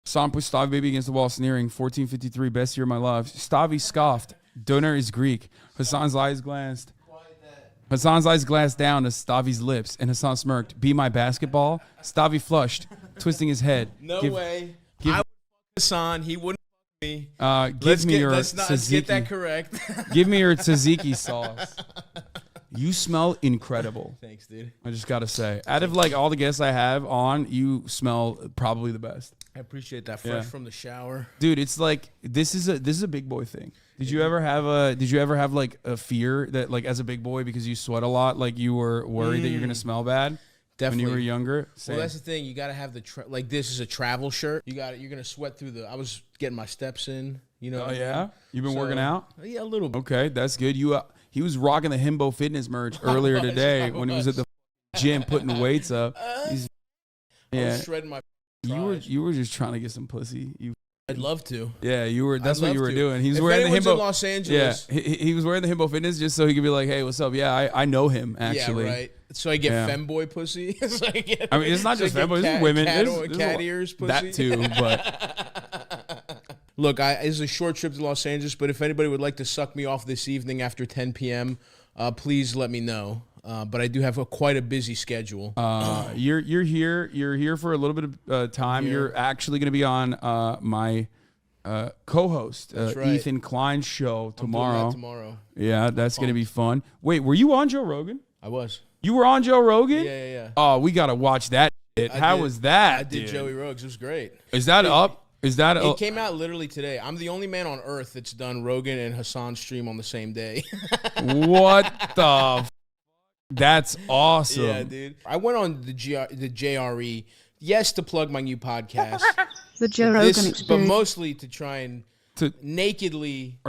Hasan pushed Stavi baby against the wall, sneering. 14:53, best year of my life. Stavi scoffed. Donor is Greek. Hasan's eyes glanced. Hasan's eyes glanced down to Stavi's lips, and Hasan smirked. Be my basketball? Stavi flushed, twisting his head. No way. I would Hasan. He wouldn't me. Let's get that correct. Give me your tzatziki sauce. You smell incredible. Thanks, dude. I just got to say. Out of like all the guests I have on, you smell probably the best. I appreciate that. Fresh from the shower. Dude, it's like this is a big boy thing. Did you ever have like a fear that like as a big boy because you sweat a lot, like you were worried that you're gonna smell bad? Definitely. When you were younger? Same. Well, that's the thing. You got to have the like this is a travel shirt. You're gonna sweat through the. I was getting my steps in. You know. Oh yeah. You've been working out? Yeah, a little bit. Okay, that's good. He was rocking the Himbo Fitness merch earlier today when he was at the gym putting weights up. I was shredding my. You were just trying to get some pussy. I'd love to. Yeah, you were. That's what you were doing. He was if wearing the Himbo. In Los Angeles. Yeah, he was wearing the Himbo Fitness just so he could be like, "Hey, what's up? Yeah, I know him actually." Yeah, right. So I get femboy pussy. I mean, it's not just femboys, it's women. Cat ears pussy. That too, but. Look, it's a short trip to Los Angeles, but if anybody would like to suck me off this evening after 10 p.m., please let me know. But I do have quite a busy schedule. You're here for a little bit of time. Yeah. You're actually going to be on my co-host Ethan Klein's show tomorrow. Yeah, that's going to be fun. Wait, were you on Joe Rogan? I was. You were on Joe Rogan? Yeah. Oh, we got to watch that. How was that? I did Joey Rogues. It was great. Is that up? It came out literally today. I'm the only man on earth that's done Rogan and Hasan stream on the same day. What the That's awesome. Yeah, dude. I went on the JRE, yes, to plug my new podcast. The Joe Rogan Experience. But mostly to try and nakedly.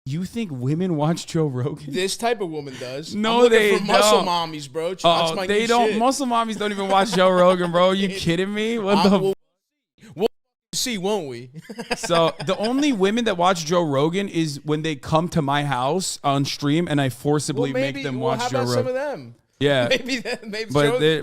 You think women watch Joe Rogan? This type of woman does. No, they don't. Muscle mommies, bro. That's my they don't. Shit. Muscle mommies don't even watch Joe Rogan, bro. Are you kidding me? We'll see, won't we? So the only women that watch Joe Rogan is when they come to my house on stream and I forcibly make them watch Joe Rogan. How about some of them? Yeah. Maybe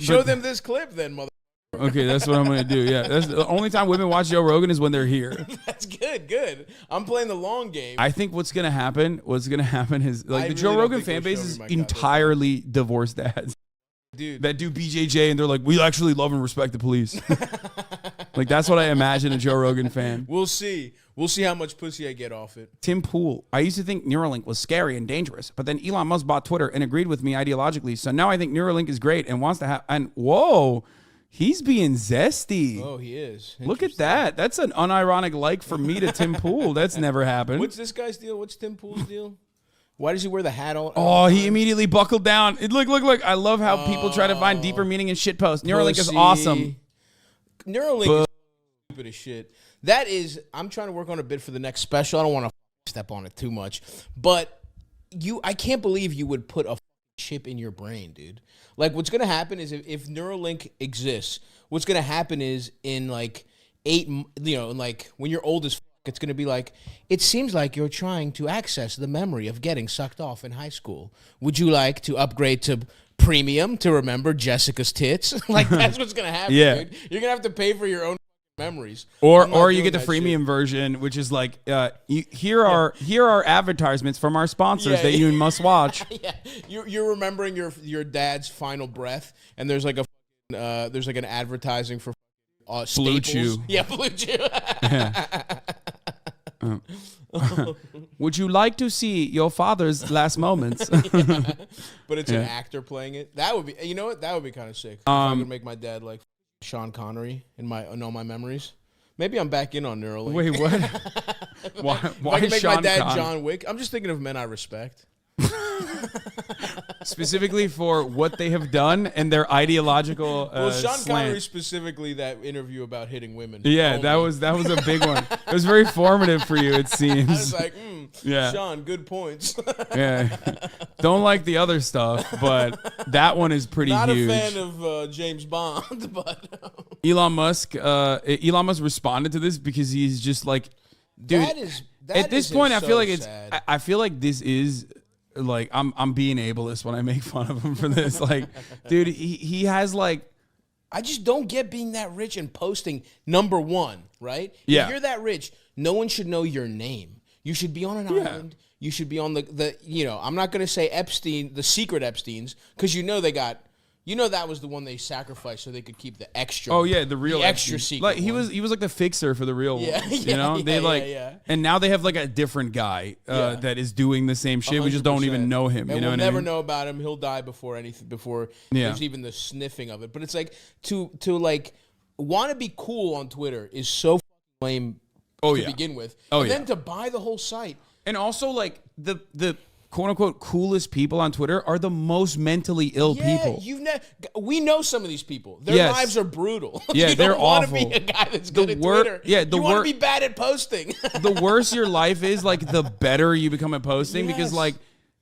show them this clip then, mother. Okay, that's what I'm going to do. Yeah, that's the only time women watch Joe Rogan is when they're here. That's good. I'm playing the long game. I think what's going to happen is like the Joe Rogan fan base is entirely divorced dads. Dude. That do BJJ and they're like, we actually love and respect the police. Like, that's what I imagine a Joe Rogan fan. We'll see. We'll see how much pussy I get off it. Tim Pool. I used to think Neurolink was scary and dangerous, but then Elon Musk bought Twitter and agreed with me ideologically. So now I think Neurolink is great and wants to have. And whoa, he's being zesty. Oh, he is. Look at that. That's an unironic like from me to Tim Pool. That's never happened. What's this guy's deal? What's Tim Pool's deal? Why does he wear the hat all? Oh, he immediately buckled down. Look. I love how people try to find deeper meaning in shit posts. Neuralink is awesome. Neuralink is stupid as shit. That is, I'm trying to work on a bit for the next special. I don't want to step on it too much. But I can't believe you would put a chip in your brain, dude. Like, what's going to happen is if Neuralink exists, what's going to happen is in like when you're old as it's going to be like, it seems like you're trying to access the memory of getting sucked off in high school. Would you like to upgrade to premium to remember Jessica's tits? Like, that's what's going to happen, dude. You're going to have to pay for your own memories. Or you get the freemium version, which is like, here are advertisements from our sponsors that you must watch. Yeah, you're remembering your dad's final breath, and there's like an advertising for Blue Staples. Chew. Yeah, Blue Chew. Yeah. Would you like to see your father's last moments? But it's an actor playing it. That would be, you know what? That would be kind of sick. If I could make my dad like Sean Connery in know my memories. Maybe I'm back in on Neuralink. Wait, what? Why I can make Sean my dad John Wick. I'm just thinking of men I respect. Specifically for what they have done and their ideological Sean slant. Connery specifically, that interview about hitting women. Yeah, that was a big one. It was very formative for you, it seems. I was like, Sean, good points. Yeah, don't like the other stuff, but that one is pretty huge. Not a fan of James Bond, but Elon Musk responded to this because he's just like, dude. At this point, I feel like this is. Like I'm being ableist when I make fun of him for this. Like, dude, he has like I just don't get being that rich and posting number one, right? Yeah. If you're that rich, no one should know your name. You should be on an island. You should be on the I'm not going to say Epstein, the secret Epsteins, because that was the one they sacrificed so they could keep the extra. Oh yeah, the real extra secret. Like he was like the fixer for the real one. Yeah. And now they have like a different guy that is doing the same shit. 100%. We just don't even know him. And you know we'll what never I mean? know about him. He'll die before there's even the sniffing of it. But it's like to like want to be cool on Twitter is so lame to begin with. And then to buy the whole site. And also like the quote unquote coolest people on Twitter are the most mentally ill people. We know some of these people. Their lives are brutal. Yeah, you they're don't want awful. to be a guy that's good at Twitter. Yeah, you want to be bad at posting. The worse your life is, like the better you become at posting because like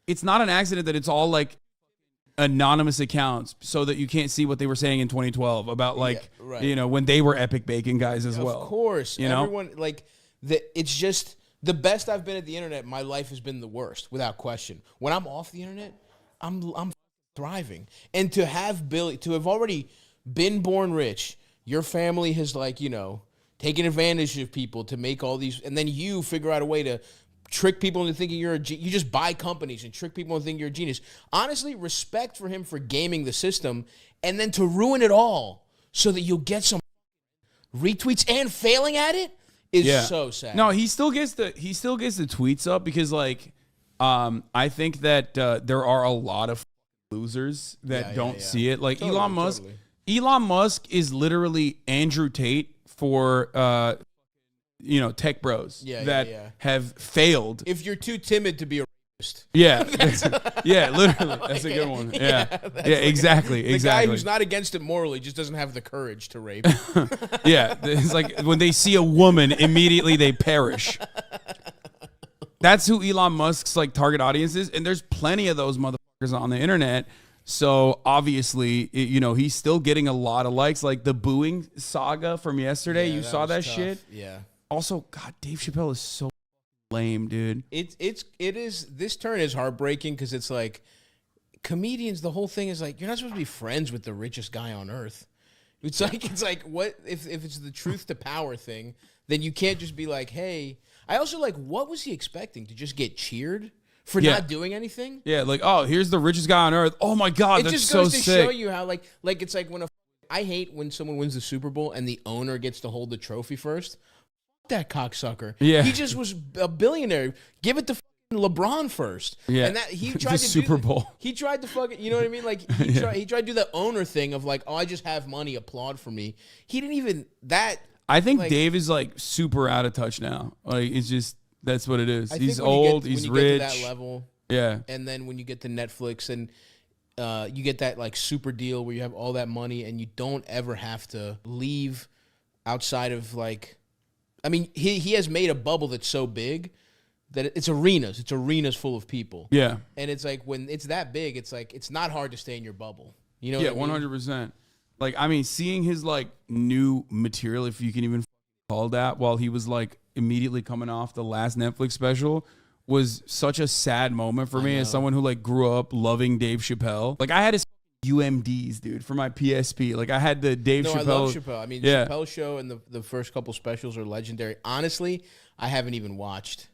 it's not an accident that it's all like anonymous accounts so that you can't see what they were saying in 2012 about like when they were epic bacon guys as well. Of course, everyone know? It's just. The best I've been at the internet, my life has been the worst, without question. When I'm off the internet, I'm thriving. And to have already been born rich, your family has taken advantage of people to make all these, and then you figure out a way to trick people into thinking you just buy companies and trick people into thinking you're a genius. Honestly, respect for him for gaming the system, and then to ruin it all so that you'll get some retweets and failing at it. Is so sad. No, he still gets the tweets up because I think that there are a lot of losers that don't see it. Like totally, Elon Musk. Totally. Elon Musk is literally Andrew Tate for tech bros that have failed. If you're too timid to be a rapist. Yeah. Literally. That's a good one. Yeah, exactly. The guy who's not against it morally just doesn't have the courage to rape. Yeah. It's like when they see a woman, immediately they perish. That's who Elon Musk's like target audience is. And there's plenty of those motherfuckers on the internet. So obviously, he's still getting a lot of likes. Like the booing saga from yesterday. You saw that tough. Shit? Yeah. Also, God, Dave Chappelle is so lame, dude. It is this turn is heartbreaking because it's like comedians, the whole thing is like you're not supposed to be friends with the richest guy on earth. It's like what if it's the truth to power thing, then you can't just be like, hey. I also like what was he expecting? To just get cheered for not doing anything? Yeah, like, oh, here's the richest guy on earth. Oh my God, that's so sick. It just goes to show you how like it's like when I hate when someone wins the Super Bowl and the owner gets to hold the trophy first. That cocksucker. Yeah. He just was a billionaire. Give it to LeBron first. Yeah. And that he tried to Super Bowl. He tried to fucking, you know what I mean? Like he tried to do the owner thing of like, oh, I just have money, applaud for me. He didn't even that. I think Dave is like super out of touch now. Like it's just that's what it is. He's old. He's rich. When you get to that level. Yeah. And then when you get to Netflix and you get that like super deal where you have all that money and you don't ever have to leave outside of like. I mean, he has made a bubble that's so big that it's arenas. It's arenas full of people. Yeah. And it's like when it's that big, it's like it's not hard to stay in your bubble. You know? Yeah, 100%. Like, I mean, seeing his like new material, if you can even call that, while he was like immediately coming off the last Netflix special, was such a sad moment for me as someone who like grew up loving Dave Chappelle. Like, I had his UMDs, dude, for my PSP. Like I had the Dave Chappelle. I love Chappelle. I mean, Chappelle show and the first couple specials are legendary. Honestly, I haven't even watched.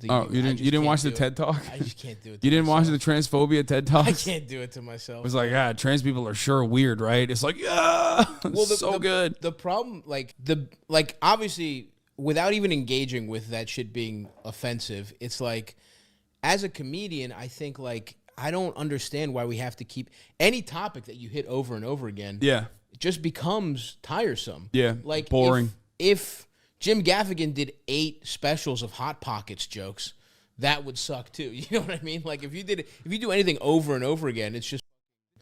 You didn't watch the TED Talk? I just can't do it. You didn't watch the transphobia TED Talk? I can't do it to myself. It was like, trans people are sure weird, right? It's like, well, so good. The problem, obviously, without even engaging with that shit being offensive, it's like, as a comedian, I think like. I don't understand why we have to keep any topic that you hit over and over again. Yeah. It just becomes tiresome. Yeah. Like boring. If Jim Gaffigan did 8 specials of Hot Pockets jokes, that would suck too. You know what I mean? Like if you do anything over and over again, it's just.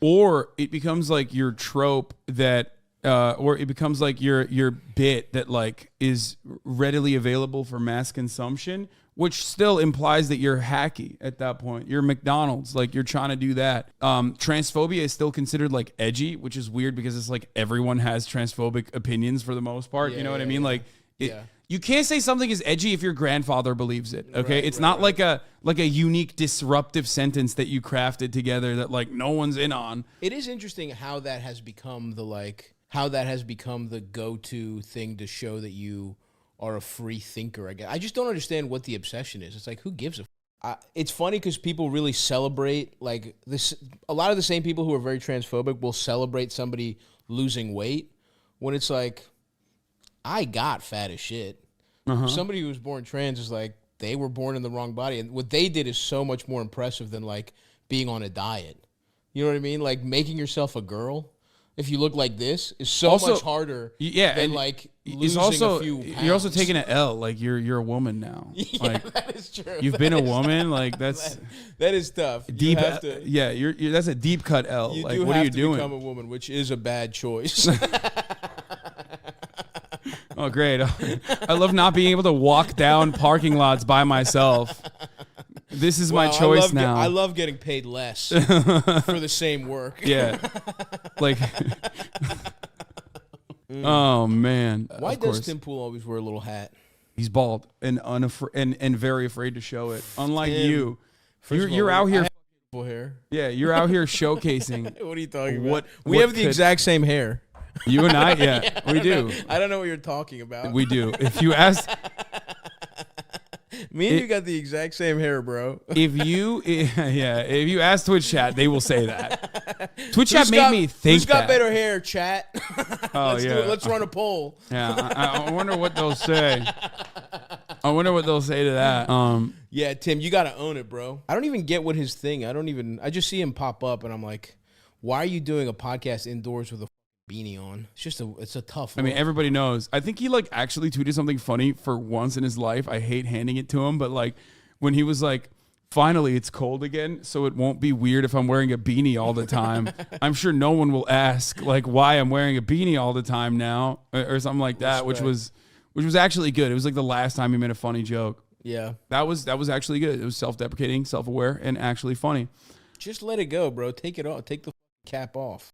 Or it becomes like your trope that, or it becomes like your bit that like is readily available for mass consumption. Which still implies that you're hacky at that point. You're McDonald's, like you're trying to do that. Transphobia is still considered like edgy, which is weird because it's like everyone has transphobic opinions for the most part. You know what I mean? Like, you can't say something is edgy if your grandfather believes it. Okay, it's not like a unique disruptive sentence that you crafted together that like no one's in on. It is interesting how that has become the like. how that has become the go-to thing to show that you are a free thinker. I guess I just don't understand what the obsession is. It's like, who gives a it's funny because people really celebrate like this. A lot of the same people who are very transphobic will celebrate somebody losing weight when it's like, I got fat as shit. Somebody who was born trans is like, they were born in the wrong body. And what they did is so much more impressive than like being on a diet. You know what I mean? Like making yourself a girl, if you look like this, is so much harder than like losing a few pounds. You're also taking an L. Like you're a woman now. Yeah, like, that is true. You've been a woman. Like that's that is tough. Deep. You're that's a deep cut L. You like do what have are you to doing? become a woman, which is a bad choice. Oh, great. I love not being able to walk down parking lots by myself. This is my choice now. I love getting paid less for the same work. Yeah. Like, oh, man. Why does Tim Pool always wear a little hat? He's bald and and very afraid to show it. Unlike you. You're You're out here. Hair. Yeah, you're out here showcasing. What are you talking about? We have the exact same hair. You and I, yeah, we do. I don't know what you're talking about. We do. If you ask, me and you got the exact same hair, bro. If you ask Twitch chat, they will say that. Twitch chat made me think. Who's got better hair, chat? Let's do it. Let's run a poll. Yeah, I wonder what they'll say. I wonder what they'll say to that. Yeah, Tim, you got to own it, bro. I don't even get what his thing. I just see him pop up, and I'm like, why are you doing a podcast indoors with a beanie on? It's a tough look. I mean, everybody knows. I think he like actually tweeted something funny for once in his life. I hate handing it to him, but like when he was like, finally it's cold again, so it won't be weird if I'm wearing a beanie all the time. I'm sure no one will ask like why I'm wearing a beanie all the time now or something like that, which was actually good. It was like the last time he made a funny joke. Yeah. That was actually good. It was self-deprecating, self-aware, and actually funny. Just let it go, bro. Take it off. Take the cap off.